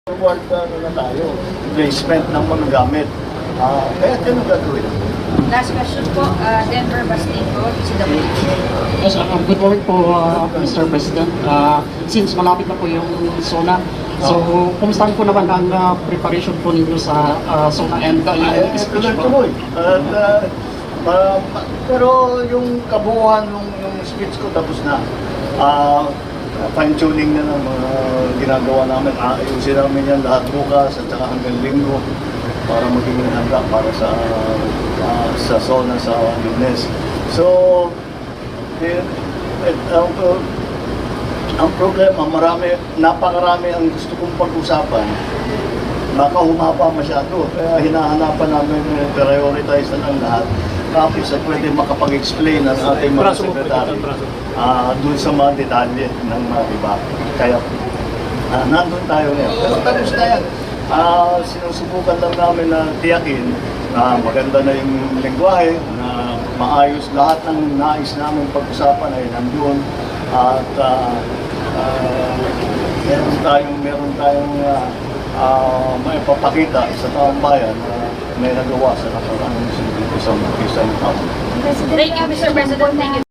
Forward na tayo, placement ng mga gamit. Kaya ganun gagawin. Last question po, Denver Bastico, CWD. Yes, good morning po, Mr. President. Since malapit na po yung SONA, so kumusta po naman ang preparation po ninyo sa SONA and yung speech po? Tuloy-tuloy. Pero yung kabuuan yung speech ko tapos na. Fine-tuning na ng mga ginagawa namin. Ayusin namin yan lahat bukas at saka hanggang linggo para maging handa para sa SONA sa Lunes. So, ang problema, napakarami ang gusto kong pag-usapan. Baka humaba masyado. Kaya hinahanapan namin prioritize na ang lahat. Tapos ay pwede makapag-explain ang ating mga sekretary doon sa mga detalye ng mga iba. Kaya nandun tayo ngayon. Pero tapos na yan. Sinusubukan lang namin na tiyakin na maganda na yung lengguwahe, na maayos lahat ng nais namin pag-usapan ay nandun. At meron tayong maipapakita sa taong bayan na may nagawa sa nakaraan dito sa isang taon. Thank you, Mr. President. Thank you.